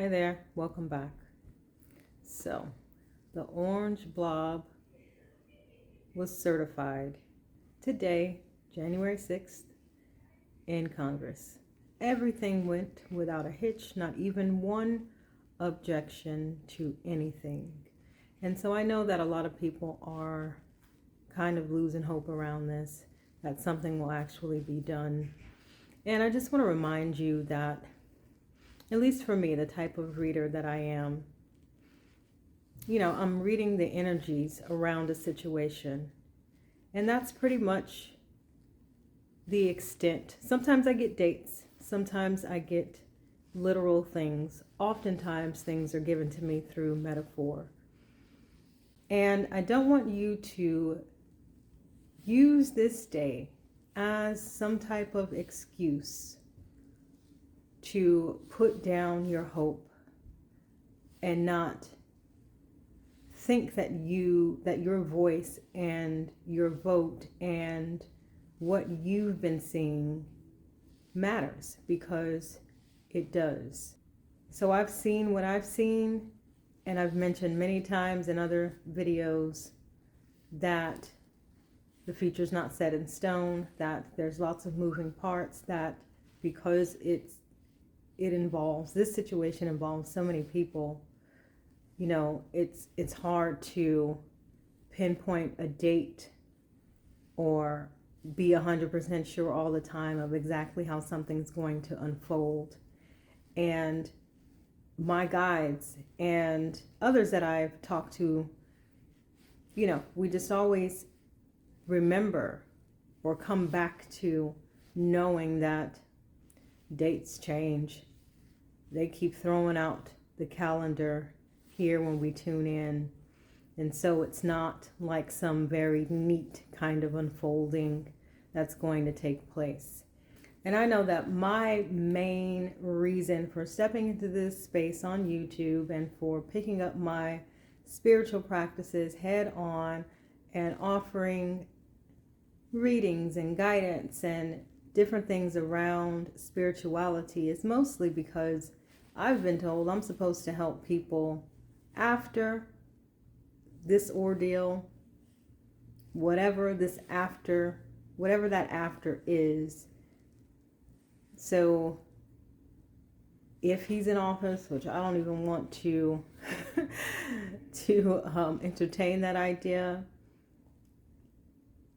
Hi there, welcome back. So, the orange blob was certified today, January 6th, in Congress. Everything went without a hitch, not even one objection to anything. And so I know that a lot of people are kind of losing hope around this, that something will actually be done. And I just want to remind you that, at least for me, the type of reader that I am, I'm reading the energies around a situation. And that's pretty much the extent. Sometimes I get dates. Sometimes I get literal things. Oftentimes things are given to me through metaphor. And I don't want you to use this day as some type of excuse to put down your hope and not think that your voice and your vote and what you've been seeing matters, because it does. So I've seen what I've seen, and I've mentioned many times in other videos that the future's not set in stone, that there's lots of moving parts, that because this situation involves so many people, it's hard to pinpoint a date or be 100% sure all the time of exactly how something's going to unfold. And my guides and others that I've talked to, we just always remember or come back to knowing that dates change. They keep throwing out the calendar here when we tune in. And so it's not like some very neat kind of unfolding that's going to take place. And I know that my main reason for stepping into this space on YouTube and for picking up my spiritual practices head on and offering readings and guidance and different things around spirituality is mostly because I've been told I'm supposed to help people after this ordeal, whatever that after is. So if he's in office, which I don't even want to entertain that idea,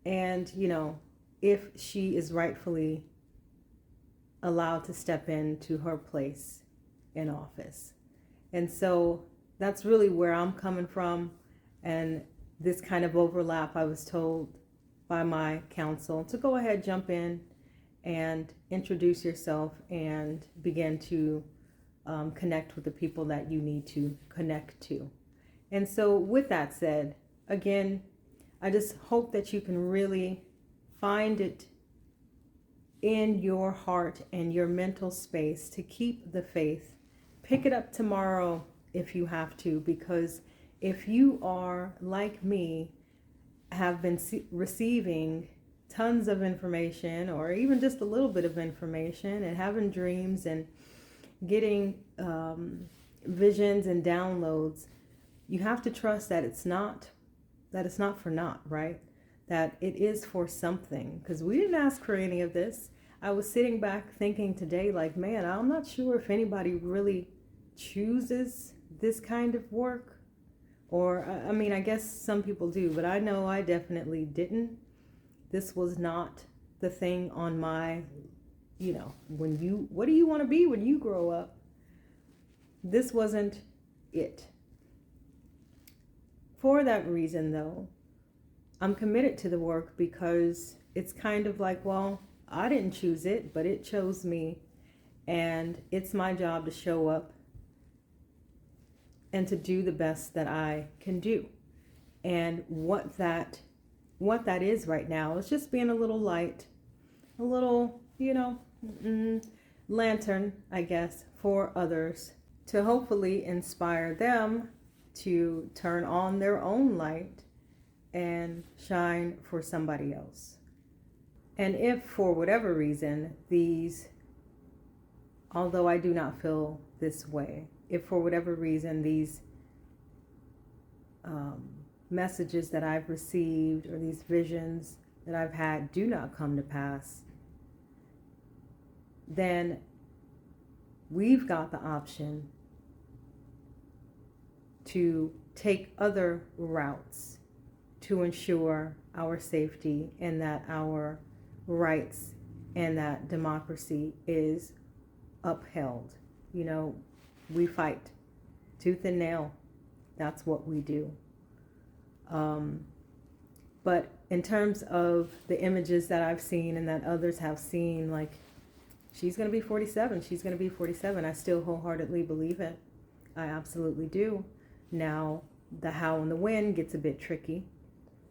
and if she is rightfully allowed to step into her place in office. And so that's really where I'm coming from. And this kind of overlap, I was told by my counsel to go ahead, jump in and introduce yourself and begin to connect with the people that you need to connect to. And so with that said, again, I just hope that you can really find it in your heart and your mental space to keep the faith. Pick it up tomorrow if you have to, because if you are like me, have been receiving tons of information or even just a little bit of information and having dreams and getting visions and downloads, you have to trust that it's not for naught, right? That it is for something, because we didn't ask for any of this. I was sitting back thinking today, like, man, I'm not sure if anybody really chooses this kind of work. Or, I mean, I guess some people do, but I know I definitely didn't. This was not the thing on my, what do you want to be when you grow up? This wasn't it. For that reason, though, I'm committed to the work because it's kind of like, well, I didn't choose it, but it chose me. And it's my job to show up and to do the best that I can do. And what that is right now is just being a little light, a little, lantern, I guess, for others to hopefully inspire them to turn on their own light and shine for somebody else. And if for whatever reason although I do not feel this way, if for whatever reason these messages that I've received or these visions that I've had do not come to pass, then we've got the option to take other routes to ensure our safety and that our rights and that democracy is upheld. You know, we fight tooth and nail. That's what we do. But in terms of the images that I've seen and that others have seen, like, she's going to be 47. She's going to be 47. I still wholeheartedly believe it. I absolutely do. Now, the how and the when gets a bit tricky.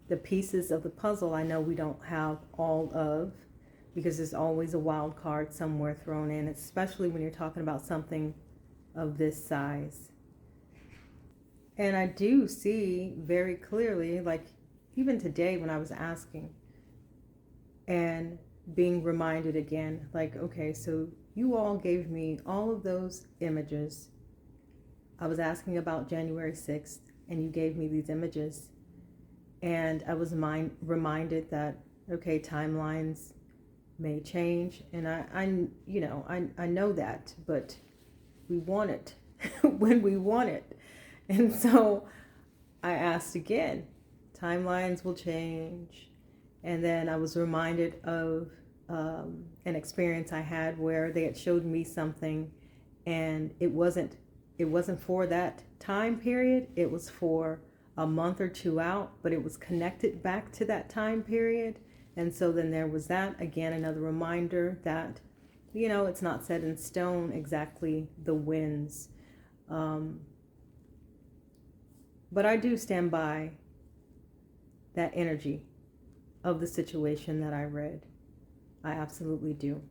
The pieces of the puzzle I know we don't have all of, because there's always a wild card somewhere thrown in, especially when you're talking about something of this size. And I do see very clearly, like even today when I was asking and being reminded again, like, okay, so you all gave me all of those images. I was asking about January 6th and you gave me these images. And I was reminded that, okay, timelines may change. And I know that, but we want it when we want it. And so I asked again, timelines will change. And then I was reminded of an experience I had where they had showed me something and it wasn't for that time period. It was for a month or two out, but it was connected back to that time period. And so then there was that, again, another reminder that, you know, it's not set in stone exactly the wins. But I do stand by that energy of the situation that I read. I absolutely do.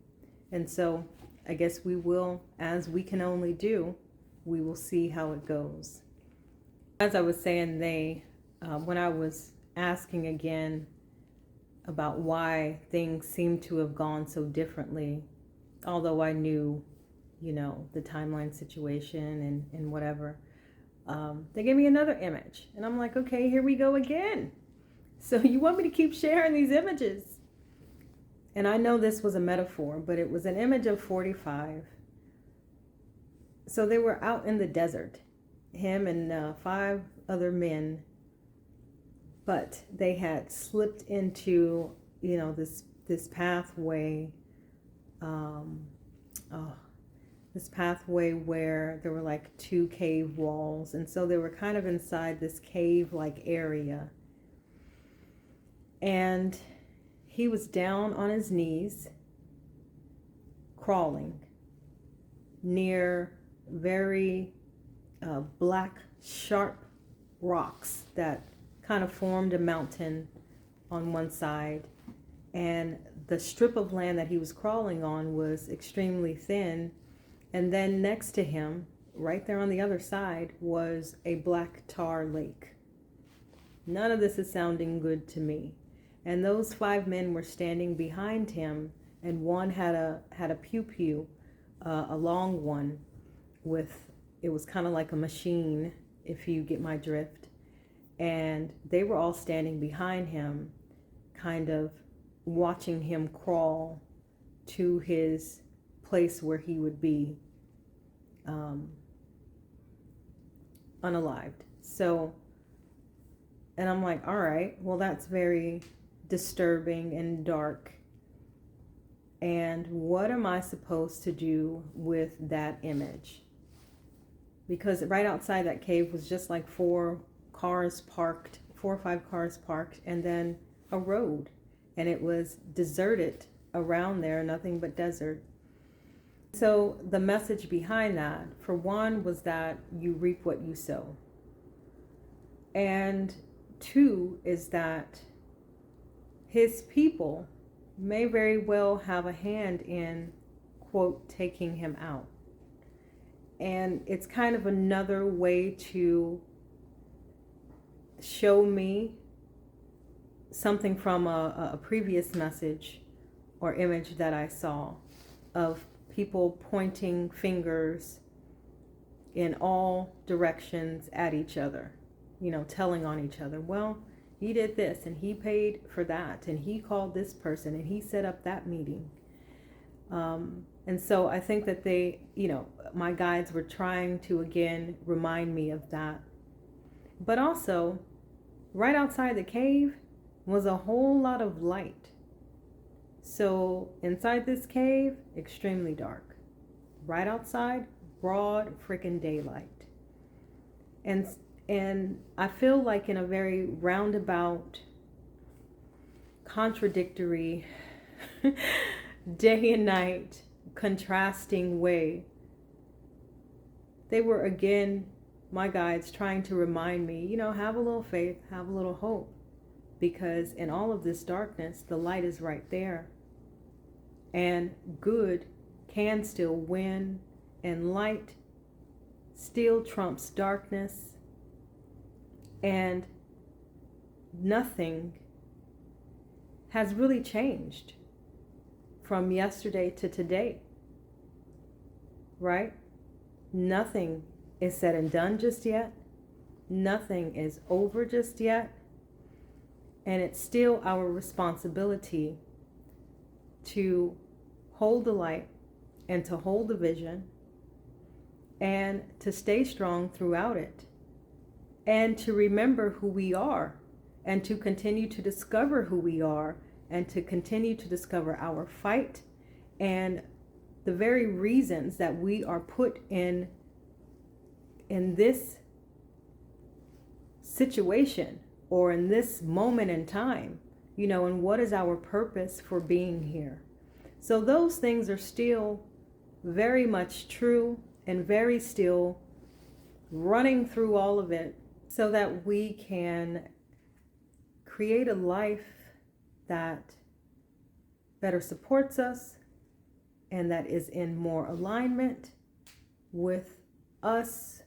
And so I guess we will, as we can only do, we will see how it goes. As I was saying, when I was asking again about why things seem to have gone so differently, although I knew, you know, the timeline situation and whatever, they gave me another image. And I'm like, okay, here we go again. So you want me to keep sharing these images? And I know this was a metaphor, but it was an image of 45. So they were out in the desert, him and 5 other men, but they had slipped into, you know, this pathway, this pathway where there were like 2 cave walls, and so they were kind of inside this cave-like area. And he was down on his knees, crawling near very black, sharp rocks that kind of formed a mountain on one side. And the strip of land that he was crawling on was extremely thin. And then next to him, right there on the other side, was a black tar lake. None of this is sounding good to me. And those 5 men were standing behind him, and one had a pew-pew, a long one, it was kind of like a machine, if you get my drift. And they were all standing behind him, kind of watching him crawl to his place where he would be unalived. So, and I'm like, all right, well, that's very disturbing and dark. And what am I supposed to do with that image? Because right outside that cave was just like 4 or 5 cars parked, and then a road. And it was deserted around there, nothing but desert. So the message behind that, for one, was that you reap what you sow. And 2 is that his people may very well have a hand in, quote, taking him out. And it's kind of another way to show me something from a previous message or image that I saw of people pointing fingers in all directions at each other, telling on each other. Well, he did this and he paid for that and he called this person and he set up that meeting. And so I think that my guides were trying to again remind me of that. But also, right outside the cave was a whole lot of light. So inside this cave, extremely dark. Right outside, broad freaking daylight. And I feel like in a very roundabout, contradictory, day and night, contrasting way, they were again, my guides, trying to remind me, have a little faith, have a little hope, because in all of this darkness, the light is right there. And good can still win, and light still trumps darkness, and nothing has really changed from yesterday to today, right? Nothing is said and done just yet. Nothing is over just yet. And it's still our responsibility to hold the light and to hold the vision and to stay strong throughout it and to remember who we are and to continue to discover who we are and to continue to discover our fight and the very reasons that we are put in this situation or in this moment in time, and what is our purpose for being here. So those things are still very much true and very still running through all of it so that we can create a life that better supports us and that is in more alignment with us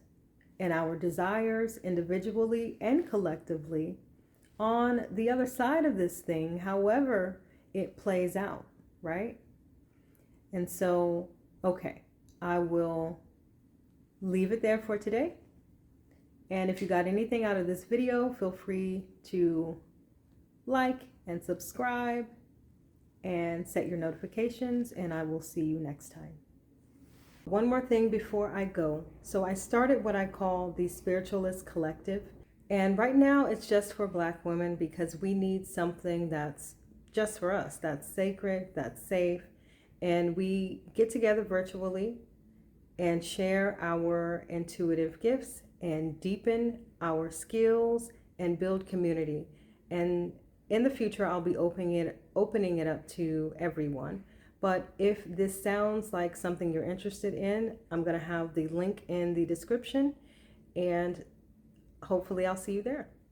and our desires individually and collectively on the other side of this thing, however it plays out, right? And so, okay, I will leave it there for today. And if you got anything out of this video, feel free to like and subscribe and set your notifications, and I will see you next time. One more thing before I go. So I started what I call the Spiritualist Collective. And right now it's just for Black women because we need something that's just for us, that's sacred, that's safe. And we get together virtually and share our intuitive gifts and deepen our skills and build community. And in the future, I'll be opening it up to everyone. But if this sounds like something you're interested in, I'm going to have the link in the description, and hopefully I'll see you there.